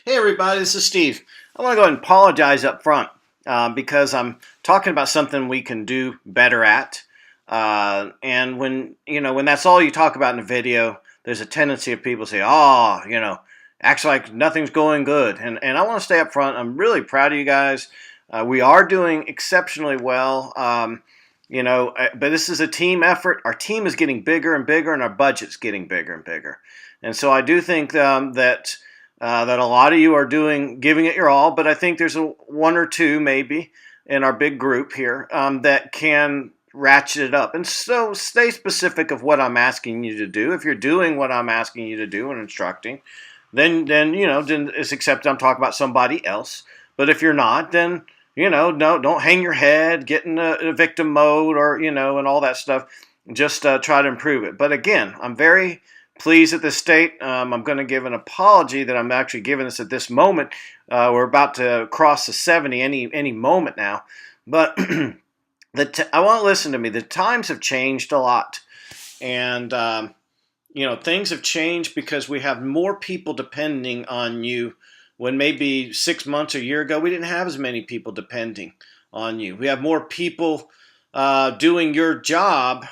Hey everybody, this is Steve. I want to go ahead and apologize up front because I'm talking about something we can do better at. And when that's all you talk about in a video, there's a tendency of people to say, "Oh, acts like nothing's going good." And I want to stay up front. I'm really proud of you guys. We are doing exceptionally well. But this is a team effort. Our team is getting bigger and bigger, and our budget's getting bigger and bigger. And so I do think that a lot of you are giving it your all, but I think there's one or two maybe in our big group here that can ratchet it up. And so stay specific of what I'm asking you to do. If you're doing what I'm asking you to do and instructing, then it's accepted I'm talking about somebody else. But if you're not, then no, don't hang your head, get in a victim mode or and all that stuff. Just try to improve it. But again, I'm very pleased at this state. I'm going to give an apology that I'm actually giving this at this moment. We're about to cross the 70 any moment now. But I want to listen to me. The times have changed a lot. And, things have changed because we have more people depending on you. When maybe 6 months or a year ago, we didn't have as many people depending on you. We have more people doing your job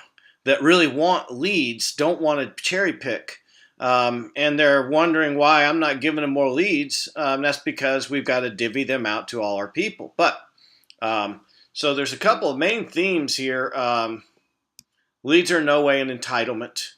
that really want leads, don't want to cherry pick. And they're wondering why I'm not giving them more leads. That's because we've got to divvy them out to all our people. But so there's a couple of main themes here. Leads are no way an entitlement.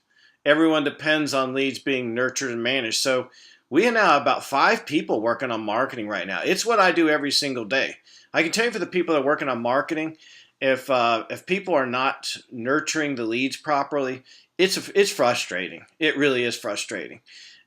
Everyone depends on leads being nurtured and managed. So we now have about 5 people working on marketing right now. It's what I do every single day. I can tell you for the people that are working on marketing, if people are not nurturing the leads properly, it's frustrating. It really is frustrating.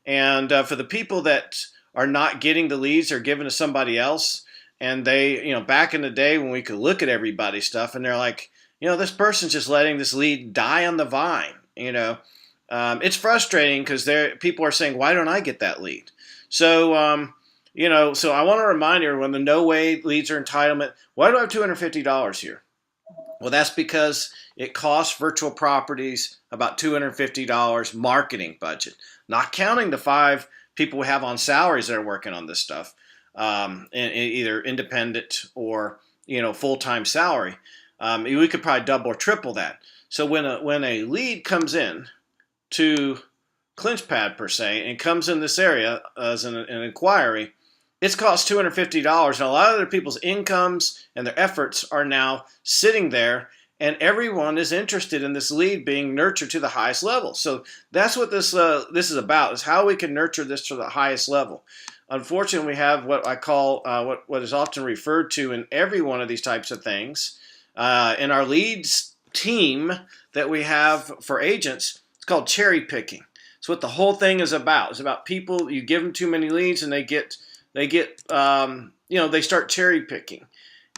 And for the people that are not getting the leads, they're giving to somebody else. And they, back in the day when we could look at everybody's stuff and they're like, this person's just letting this lead die on the vine. It's frustrating because people are saying, why don't I get that lead? So, so I want to remind everyone the no way leads are entitlement. Why do I have $250 here? Well, that's because it costs Virtual Properties about $250 marketing budget, not counting the 5 people we have on salaries that are working on this stuff, either independent or full-time salary. We could probably double or triple that. So when a lead comes in to ClinchPad per se and comes in this area as an inquiry, it's cost $250, and a lot of other people's incomes and their efforts are now sitting there, and everyone is interested in this lead being nurtured to the highest level. So that's what this is about, is how we can nurture this to the highest level. Unfortunately, we have what I call what is often referred to in every one of these types of things. In our leads team that we have for agents, it's called cherry picking. It's what the whole thing is about. It's about people, you give them too many leads and they start cherry picking,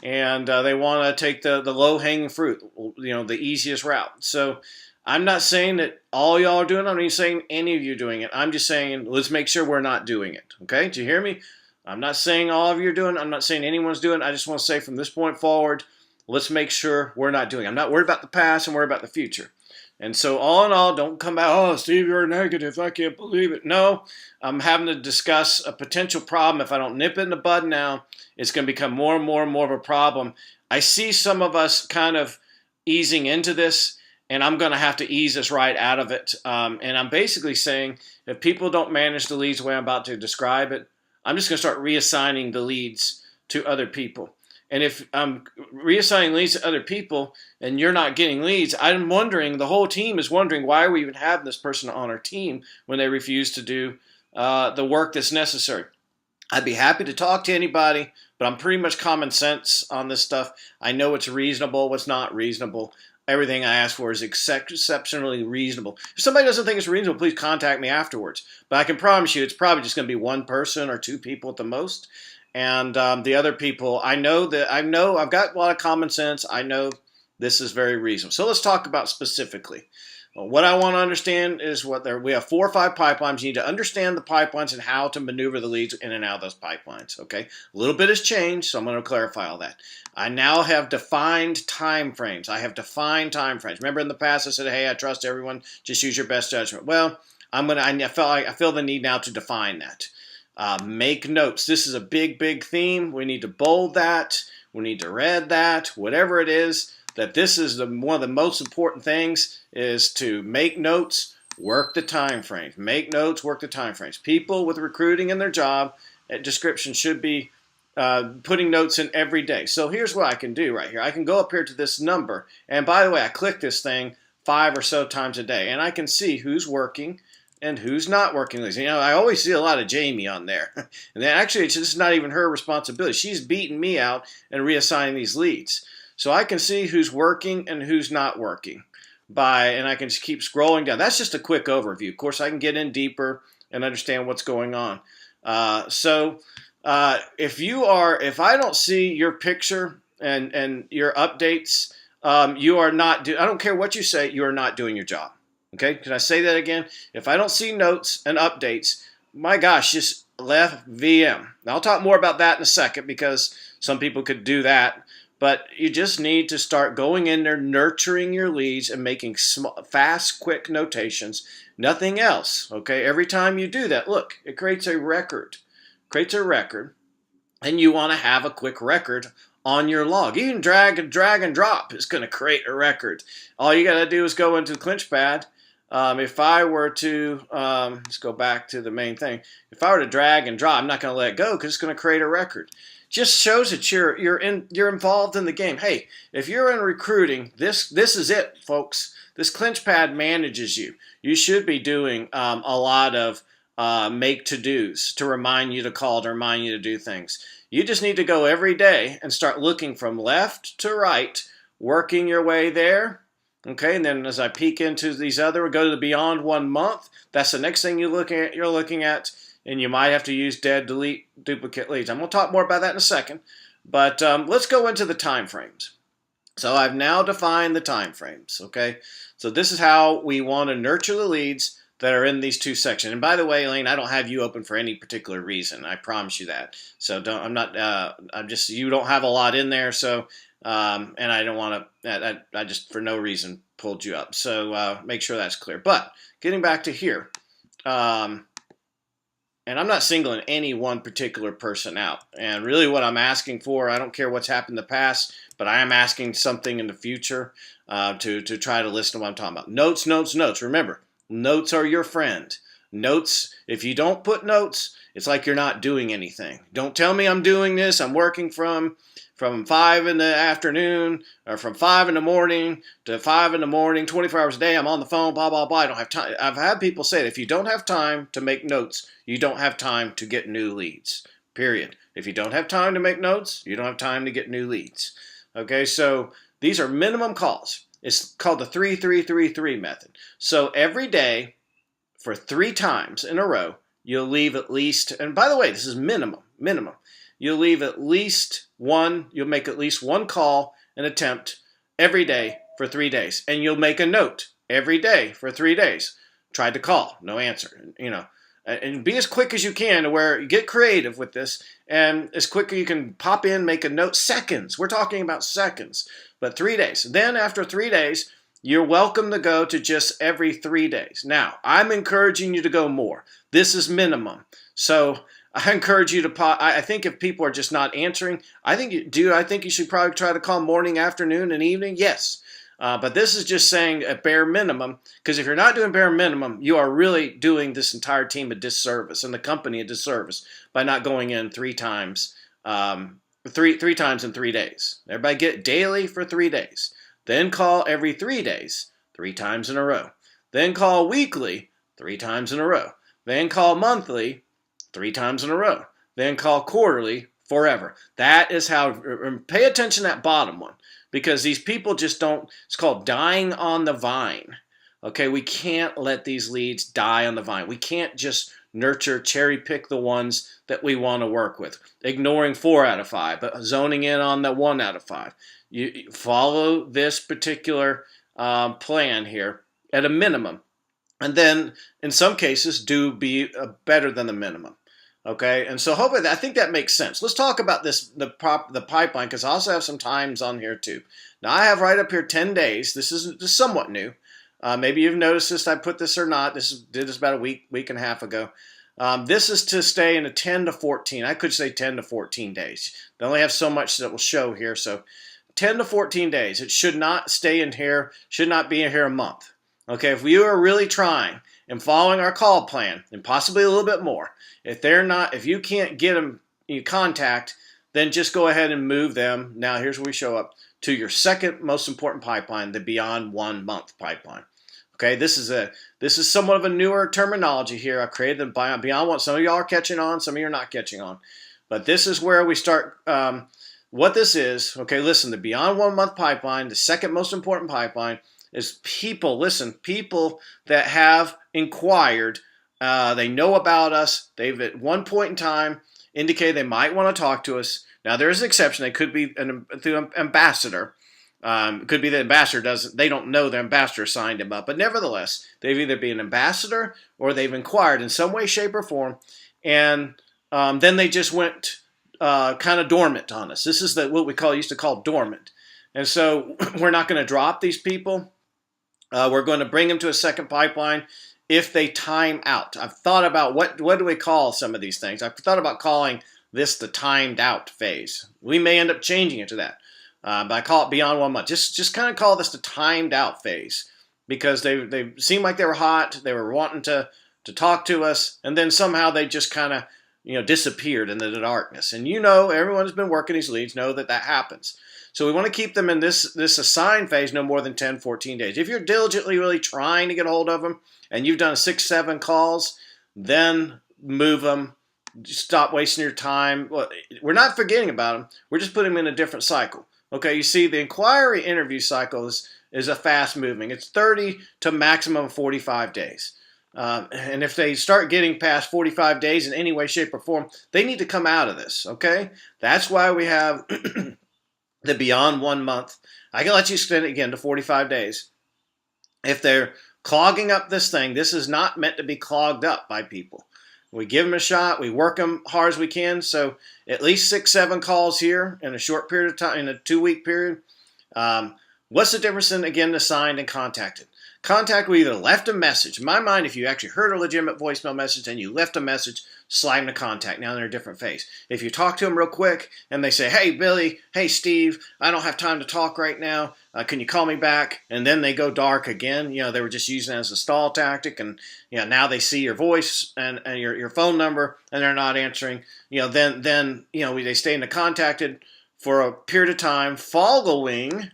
and they want to take the low hanging fruit, the easiest route. So I'm not saying that all y'all are doing it. I'm not even saying any of you are doing it. I'm just saying let's make sure we're not doing it. Okay, do you hear me? I'm not saying all of you are doing it. I'm not saying anyone's doing it. I just want to say from this point forward, let's make sure we're not doing it. I'm not worried about the past. I'm worried about the future. And so all in all, don't come back, oh, Steve, you're negative. I can't believe it. No, I'm having to discuss a potential problem. If I don't nip it in the bud now, it's going to become more and more and more of a problem. I see some of us kind of easing into this, and I'm going to have to ease us right out of it. And I'm basically saying if people don't manage the leads the way I'm about to describe it, I'm just going to start reassigning the leads to other people. And if I'm reassigning leads to other people and you're not getting leads, I'm wondering, the whole team is wondering, why are we even having this person on our team when they refuse to do the work that's necessary? I'd be happy to talk to anybody, but I'm pretty much common sense on this stuff. I know what's reasonable, what's not reasonable. Everything I ask for is exceptionally reasonable. If somebody doesn't think it's reasonable, please contact me afterwards. But I can promise you it's probably just going to be one person or 2 people at the most. And the other people, I've got a lot of common sense. I know this is very reasonable. So let's talk about specifically. What I want to understand is we have 4 or 5 pipelines. You need to understand the pipelines and how to maneuver the leads in and out of those pipelines. Okay, a little bit has changed, so I'm going to clarify all that. I now have defined time frames. Remember in the past I said, hey, I trust everyone. Just use your best judgment. Well, I feel the need now to define that. Make notes. This is a big, big theme. We need to bold that. We need to red that. Whatever it is, that this is one of the most important things is to make notes, work the time frames. Make notes, work the time frames. People with recruiting in their job description should be putting notes in every day. So here's what I can do right here. I can go up here to this number. And by the way, I click this thing 5 or so times a day. And I can see who's working and who's not working. You know, I always see a lot of Jamie on there. And then actually, it's just not even her responsibility. She's beating me out and reassigning these leads. So I can see who's working and who's not working. And I can just keep scrolling down. That's just a quick overview. Of course, I can get in deeper and understand what's going on. If I don't see your picture and your updates, you are not. I don't care what you say. You are not doing your job. Okay? Can I say that again? If I don't see notes and updates, my gosh, just left VM. Now, I'll talk more about that in a second because some people could do that. But you just need to start going in there, nurturing your leads and making fast, quick notations. Nothing else. Okay? Every time you do that, look, it creates a record. And you want to have a quick record on your log. Even drag and drop is going to create a record. All you got to do is go into Clinchpad. If I were to, let's go back to the main thing. If I were to drag and drop, I'm not going to let it go because it's going to create a record. Just shows that you're involved in the game. Hey, if you're in recruiting, this is it, folks. This Clinchpad manages you. You should be doing a lot of make to-dos to remind you to call, to remind you to do things. You just need to go every day and start looking from left to right, working your way there. Okay, and then as I peek into these other, go to the beyond 1 month. That's the next thing you're looking at, and you might have to use dead, delete, duplicate leads. I'm going to talk more about that in a second, but let's go into the time frames. So I've now defined the time frames. Okay, so this is how we want to nurture the leads that are in these two sections. And by the way, Elaine, I don't have you open for any particular reason. I promise you that. So you don't have a lot in there. So, and I don't want to, I just for no reason pulled you up. So make sure that's clear. But getting back to here, and I'm not singling any one particular person out. And really what I'm asking for, I don't care what's happened in the past, but I am asking something in the future to try to listen to what I'm talking about. Notes, notes, notes. Remember, notes are your friend. Notes, if you don't put notes, it's like you're not doing anything. Don't tell me I'm doing this. I'm working from 5 in the afternoon or from 5 in the morning to 5 in the morning, 24 hours a day. I'm on the phone, blah, blah, blah. I don't have time. I've had people say that if you don't have time to make notes, you don't have time to get new leads, period. If you don't have time to make notes, you don't have time to get new leads. Okay, so these are minimum calls. It's called the 3-3-3-3 method. So every day for 3 times in a row, you'll leave at least, and by the way, this is minimum. You'll leave at least one, you'll make at least one call, an attempt every day for 3 days. And you'll make a note every day for 3 days. Tried to call, no answer, And be as quick as you can to where you get creative with this. And as quick as you can pop in, make a note, seconds. We're talking about seconds, but 3 days. Then after 3 days, you're welcome to go to just every 3 days. Now, I'm encouraging you to go more. This is minimum. So I encourage you to, I think if people are just not answering, I think you should probably try to call morning, afternoon, and evening. Yes. But this is just saying a bare minimum, because if you're not doing bare minimum, you are really doing this entire team a disservice and the company a disservice by not going in 3 times, three times in 3 days. Everybody get daily for 3 days. Then call every 3 days, 3 times in a row. Then call weekly, 3 times in a row. Then call monthly, 3 times in a row. Then call quarterly, forever. That is how, pay attention to that bottom one. Because these people just don't, it's called dying on the vine. Okay, we can't let these leads die on the vine. We can't just nurture, cherry pick the ones that we want to work with. Ignoring 4 out of 5, but zoning in on the 1 out of 5. You follow this particular plan here at a minimum. And then, in some cases, do be better than the minimum. Okay, and so hopefully, I think that makes sense. Let's talk about the pipeline, because I also have some times on here too. Now, I have right up here 10 days. This is somewhat new. Maybe you've noticed this. I put this or not. Did this about a week and a half ago. This is to stay in a 10 to 14. I could say 10 to 14 days. They only have so much that will show here. So 10 to 14 days. It should not stay in here, should not be in here a month. Okay, if you are really trying and following our call plan, and possibly a little bit more, if you can't get them in contact, then just go ahead and move them. Now here's where we show up to your second most important pipeline, the beyond 1 month pipeline. Okay, this is somewhat of a newer terminology here. I created the beyond one. Some of y'all are catching on, some of you are not catching on. But this is where we start. What this is, okay, listen, the beyond 1 month pipeline, the second most important pipeline, is people, listen, people that have inquired. They know about us. They've at one point in time indicated they might want to talk to us. Now, there is an exception. They could be through an ambassador. It could be the ambassador they don't know the ambassador signed him up. But nevertheless, they've either been an ambassador or they've inquired in some way, shape, or form. And then they just went kind of dormant on us. This is what we used to call dormant. And so we're not going to drop these people. We're going to bring them to a second pipeline if they time out. I've thought about what do we call some of these things. I've thought about calling this the timed out phase. We may end up changing it to that. But I call it beyond 1 month. Just kind of call this the timed out phase because they seemed like they were hot. They were wanting to talk to us, and then somehow they just kind of disappeared into the darkness. And everyone who's been working these leads know that happens. So we want to keep them in this assigned phase no more than 10, 14 days. If you're diligently really trying to get a hold of them and you've done 6, 7 calls, then move them. Stop wasting your time. Well, we're not forgetting about them. We're just putting them in a different cycle. Okay, you see the inquiry interview cycle is a fast moving. It's 30 to maximum 45 days. And if they start getting past 45 days in any way, shape, or form, they need to come out of this, okay? That's why we have the beyond 1 month. I can let you extend it again to 45 days. If they're clogging up this thing, this is not meant to be clogged up by people. We give them a shot. We work them hard as we can. So at least 6, 7 calls here in a short period of time, in a 2-week period. What's the difference in, again, assigned and contacted? Contact, we either left a message. In my mind, if you actually heard a legitimate voicemail message and you left a message, slide them to contact. Now they're in a different phase. If you talk to them real quick and they say, hey, Billy, hey, Steve, I don't have time to talk right now. Can you call me back? And then they go dark again. They were just using it as a stall tactic. And now they see your voice and your phone number and they're not answering. Then they stay in the contacted for a period of time following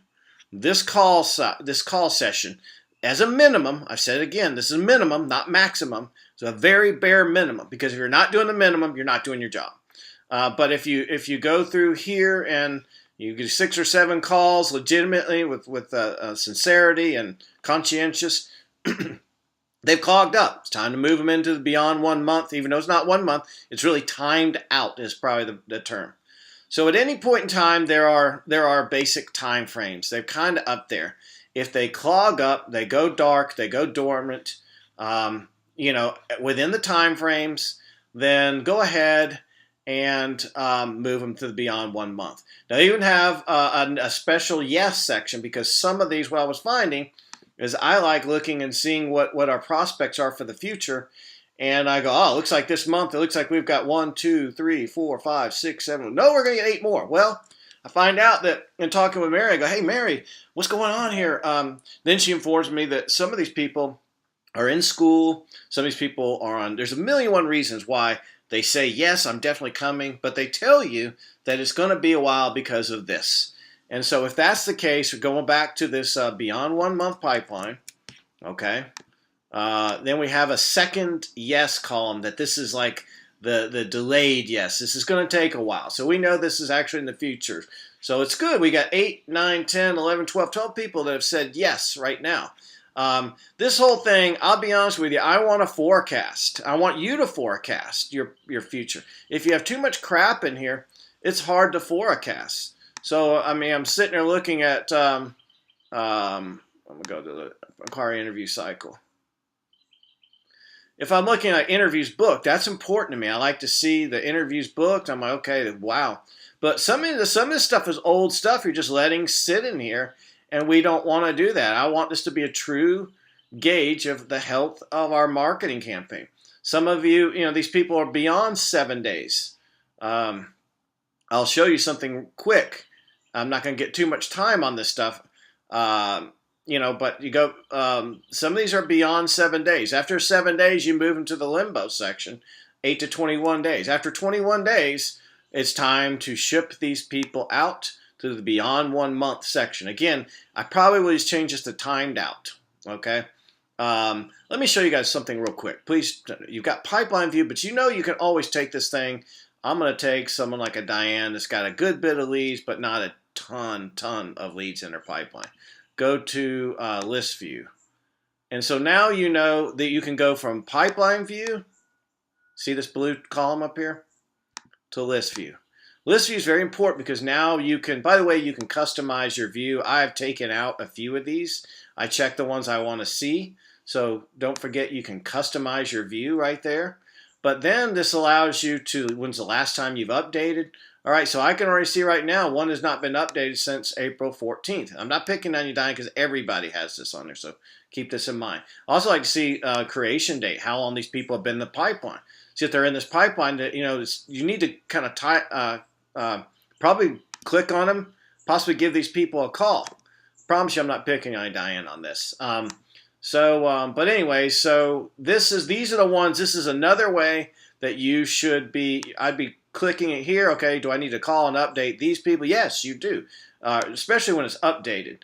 this call session. As a minimum, I've said it again, this is a minimum, not maximum. It's a very bare minimum because if you're not doing the minimum, you're not doing your job. But if you go through here and you do 6 or 7 calls legitimately with sincerity and conscientious, they've clogged up. It's time to move them into the beyond 1 month. Even though it's not 1 month, it's really timed out is probably the term. So at any point in time, there are basic time frames. They're kind of up there. If they clog up, they go dark, they go dormant, within the time frames, then go ahead and move them to the beyond 1 month. Now, they even have a special yes section because some of these, what I was finding, is I like looking and seeing what our prospects are for the future. And I go, oh, it looks like this month, it looks like we've got 1, 2, 3, 4, 5, 6, 7. No, we're going to get 8 more. Well, I find out that in talking with Mary, I go, hey, Mary, what's going on here? Then she informs me that some of these people are in school. Some of these people are on, there's a million one reasons why they say, yes, I'm definitely coming. But they tell you that it's going to be a while because of this. And so if that's the case, we're going back to this beyond 1 month pipeline, okay? Then we have a second yes column that this is like the delayed yes. This is going to take a while. So we know this is actually in the future. So it's good. We got 8, 9, 10, 11, 12 people that have said yes right now. This whole thing, I'll be honest with you, I want to forecast. I want you to forecast your future. If you have too much crap in here, it's hard to forecast. So, I'm sitting there looking at, I'm going to go to the inquiry interview cycle. If I'm looking at interviews booked, that's important to me. I like to see the interviews booked. I'm like, okay, wow. But some of this stuff is old stuff you're just letting sit in here, and we don't want to do that. I want this to be a true gauge of the health of our marketing campaign. Some of you, these people are beyond 7 days. I'll show you something quick. I'm not going to get too much time on this stuff. But you go, some of these are beyond 7 days. After 7 days, you move into the limbo section, 8 to 21 days. After 21 days, it's time to ship these people out to the beyond 1 month section. Again, I probably will just change this to timed out, okay? Let me show you guys something real quick. Please, you've got pipeline view, but you can always take this thing. I'm going to take someone like a Diane that's got a good bit of leads, but not a ton of leads in her pipeline. Go to list view. And so now you know that you can go from pipeline view, see this blue column up here, to list view. List view is very important because now you can, by the way, you can customize your view. I've taken out a few of these. I check the ones I want to see. So don't forget you can customize your view right there. But then this allows you to, when's the last time you've updated? All right, so I can already see right now one has not been updated since April 14th. I'm not picking on you, Diane, because everybody has this on there, so keep this in mind. I also like to see creation date, how long these people have been in the pipeline. See if they're in this pipeline, you need to kind of probably click on them, possibly give these people a call. Promise you I'm not picking on you, Diane, on this. But anyway, so these are the ones, this is another way that you should be, I'd be clicking it here. Okay, do I need to call and update these people? Yes, you do, especially when it's updated.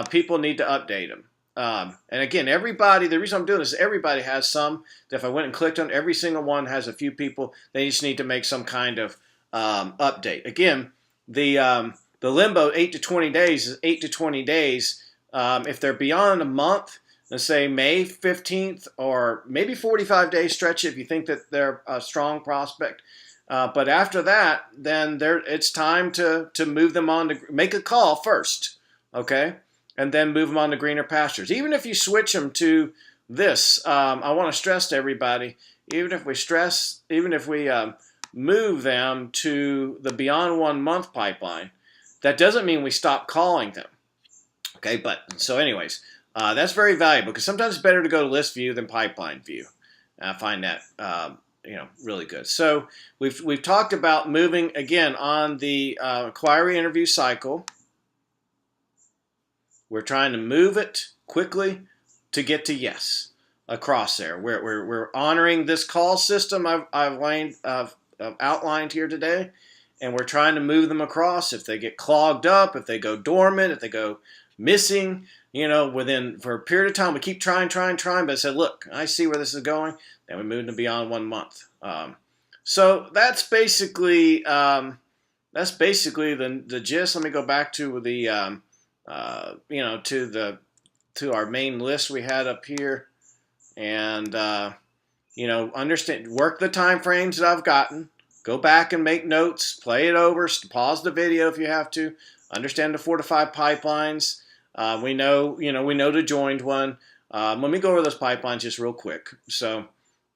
People need to update them. And again, everybody, the reason I'm doing this is everybody has some, if I went and clicked on every single one has a few people, they just need to make some kind of update. Again, the limbo 8 to 20 days is 8 to 20 days. If they're beyond a month, let's say May 15th or maybe 45 days, stretch it if you think that they're a strong prospect. But after that, then it's time to move them on to make a call first, okay? And then move them on to greener pastures. Even if you switch them to this, I want to stress to everybody, even if we move them to the beyond 1 month pipeline, that doesn't mean we stop calling them, okay? But so anyways, that's very valuable because sometimes it's better to go to list view than pipeline view. I find that really good. So we've talked about moving again on the inquiry interview cycle. We're trying to move it quickly to get to yes across there. We're honoring this call system I've outlined here today, and we're trying to move them across. If they get clogged up, if they go dormant, if they go missing, for a period of time, we keep trying, but I said, look, I see where this is going. Then we moved to beyond 1 month. So that's basically the gist. Let me go back to the to our main list we had up here, and work the time frames that I've gotten. Go back and make notes, play it over, pause the video if you have to. Understand the 4 to 5 pipelines. We know the joined one. Let me go over those pipelines just real quick. So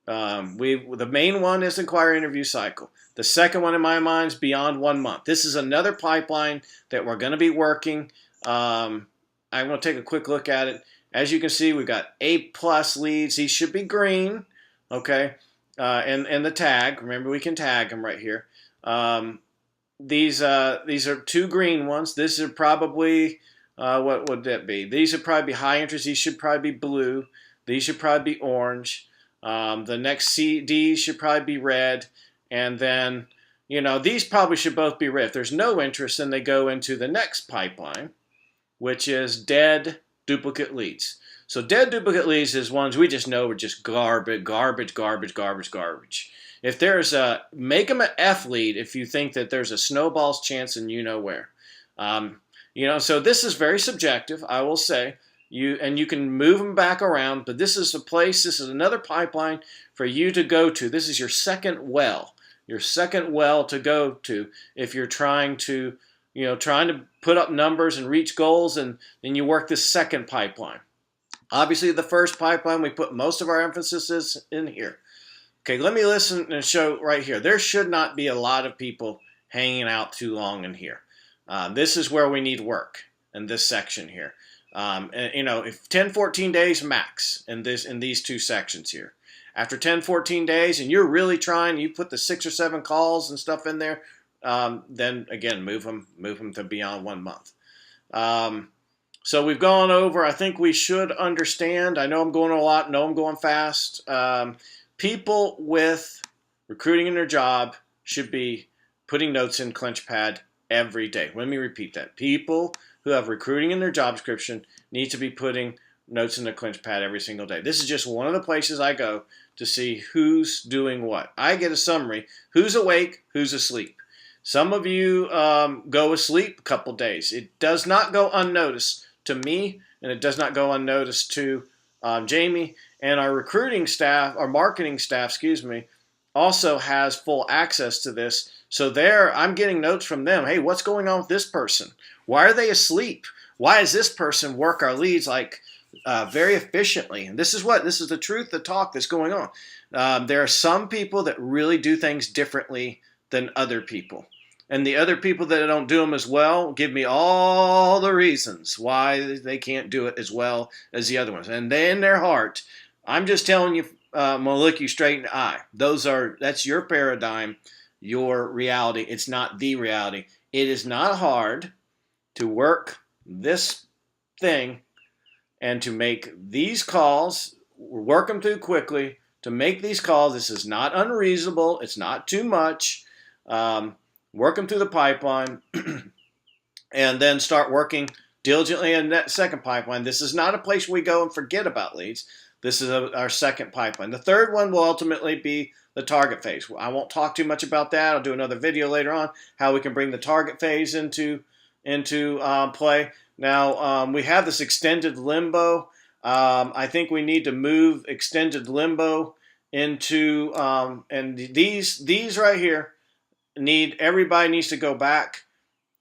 the main one is inquiry interview cycle. The second one in my mind is beyond 1 month. This is another pipeline that we're going to be working. I'm going to take a quick look at it. As you can see, we've got A+ leads. These should be green, okay? And the tag. Remember, we can tag them right here. These are 2 green ones. This is probably what would that be? These would probably be high interest. These should probably be blue. These should probably be orange. The next D should probably be red. And then, these probably should both be red. If there's no interest, then they go into the next pipeline, which is dead duplicate leads. So dead duplicate leads is ones we just know are just garbage. If there's make them an F lead if you think that there's a snowball's chance and you know where. So this is very subjective, I will say. You can move them back around, but this is another pipeline for you to go to. This is your second well to go to if you're trying to put up numbers and reach goals, and then you work this second pipeline. Obviously, the first pipeline, we put most of our emphasis in here. Okay, let me listen and show right here. There should not be a lot of people hanging out too long in here. This is where we need work in this section here. If 10, 14 days max in these 2 sections here. After 10, 14 days, and you're really trying, you put the 6 or 7 calls and stuff in there, then again, move them to beyond 1 month. So we've gone over, I think we should understand, I know I'm going a lot, know I'm going fast. People with recruiting in their job should be putting notes in ClinchPad every day. Let me repeat that. People who have recruiting in their job description need to be putting notes in the ClinchPad every single day. This is just one of the places I go to see who's doing what. I get a summary, who's awake, who's asleep. Some of you go asleep a couple days. It does not go unnoticed to me, and it does not go unnoticed to Jamie. And our recruiting staff, our marketing staff, also has full access to this. So there, I'm getting notes from them. Hey, what's going on with this person? Why are they asleep? Why does this person work our leads like very efficiently? And this is the truth, the talk that's going on. There are some people that really do things differently than other people. And the other people that don't do them as well give me all the reasons why they can't do it as well as the other ones. And they, in their heart, I'm just telling you, I'm going to look you straight in the eye. That's your paradigm, your reality. It's not the reality. It is not hard to work this thing and to make these calls, work them through quickly, to make these calls. This is not unreasonable. It's not too much. Work them through the pipeline and then start working diligently in that second pipeline. This is not a place where we go and forget about leads. This is our second pipeline. The third one will ultimately be the target phase. I won't talk too much about that. I'll do another video later on how we can bring the target phase into play. Now, we have this extended limbo. I think we need to move extended limbo into, and these right here, everybody needs to go back.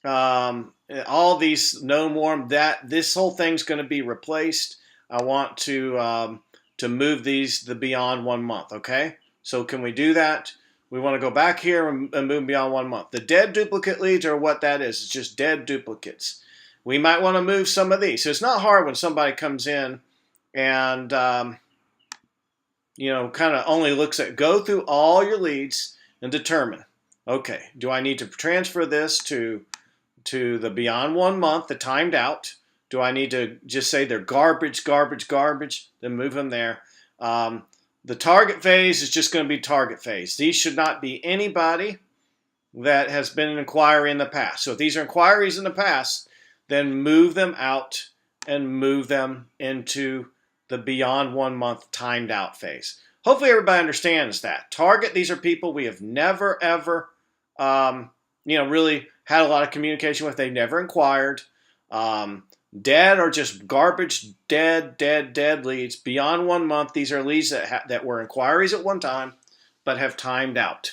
All these no more, this whole thing's going to be replaced. I want to move these the beyond 1 month. Okay, so can we do that? We want to go back here and move beyond 1 month. The dead duplicate leads are what that is. It's just dead duplicates. We might want to move some of these. So it's not hard when somebody comes in and kind of only go through all your leads and determine, okay, do I need to transfer this to the beyond 1 month, the timed out? Do I need to just say they're garbage, garbage, garbage, then move them there? The target phase is just going to be target phase. These should not be anybody that has been an inquiry in the past. So if these are inquiries in the past, then move them out and move them into the beyond 1 month timed out phase. Hopefully everybody understands that. Target, these are people we have never, ever, really had a lot of communication with. They never inquired. Dead or just garbage, dead leads. Beyond 1 month, these are leads that were inquiries at one time, but have timed out.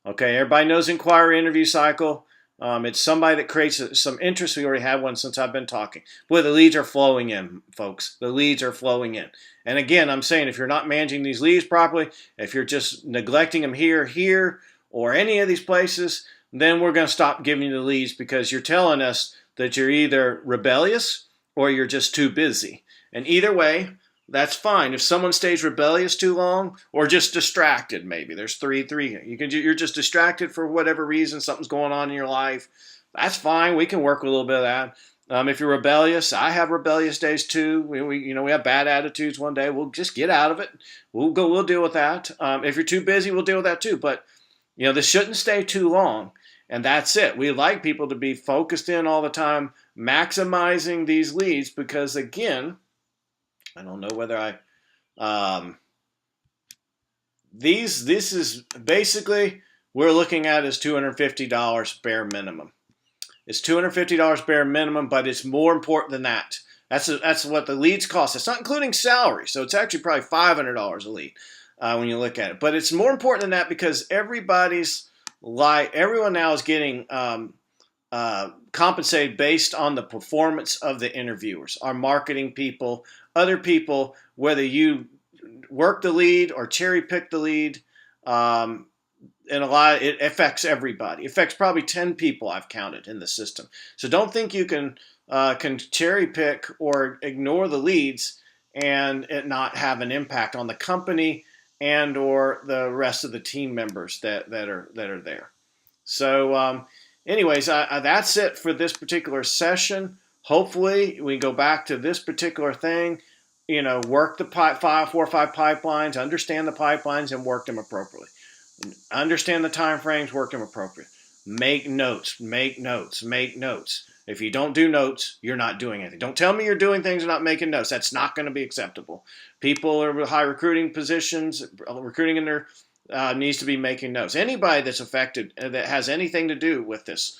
Okay, everybody knows inquiry interview cycle. It's somebody that creates some interest. We already had one since I've been talking. Boy, the leads are flowing in, folks. The leads are flowing in. And again, I'm saying if you're not managing these leads properly, if you're just neglecting them here, or any of these places, then we're going to stop giving you the leads because you're telling us that you're either rebellious or you're just too busy. And either way, that's fine. If someone stays rebellious too long or just distracted, maybe there's three. You're just distracted for whatever reason, something's going on in your life. That's fine. We can work with a little bit of that. If you're rebellious, I have rebellious days too. We have bad attitudes one day. We'll just get out of it. We'll deal with that. If you're too busy, we'll deal with that too. But this shouldn't stay too long. And that's it. We like people to be focused in all the time, maximizing these leads because, again, I don't know whether this is basically, we're looking at is $250 bare minimum. It's $250 bare minimum, but it's more important than that. That's what the leads cost. It's not including salary, so it's actually probably $500 a lead when you look at it. But it's more important than that because everyone now is getting compensated based on the performance of the interviewers, our marketing people, other people, whether you work the lead or cherry pick the lead. And it affects everybody. It affects probably 10 people I've counted in the system. So don't think you can cherry pick or ignore the leads and it not have an impact on the company and or the rest of the team members that are there. So, anyways, that's it for this particular session. Hopefully, we go back to this particular thing. Work the 4 or 5 pipelines, understand the pipelines, and work them appropriately. Understand the time frames, work them appropriately. Make notes, make notes, make notes. If you don't do notes, you're not doing anything. Don't tell me you're doing things and not making notes. That's not going to be acceptable. People are high recruiting positions, recruiting in their needs to be making notes. Anybody that's affected that has anything to do with this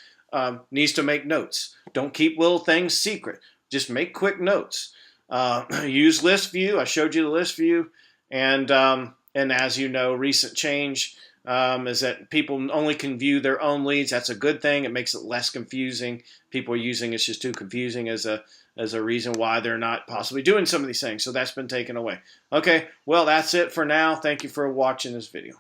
needs to make notes. Don't keep little things secret. Just make quick notes. Use list view. I showed you the list view, and as you know, recent change is that people only can view their own leads. That's a good thing. It makes it less confusing. People are using it's just too confusing as a reason why they're not possibly doing some of these things. So that's been taken away. Okay, well, that's it for now. Thank you for watching this video.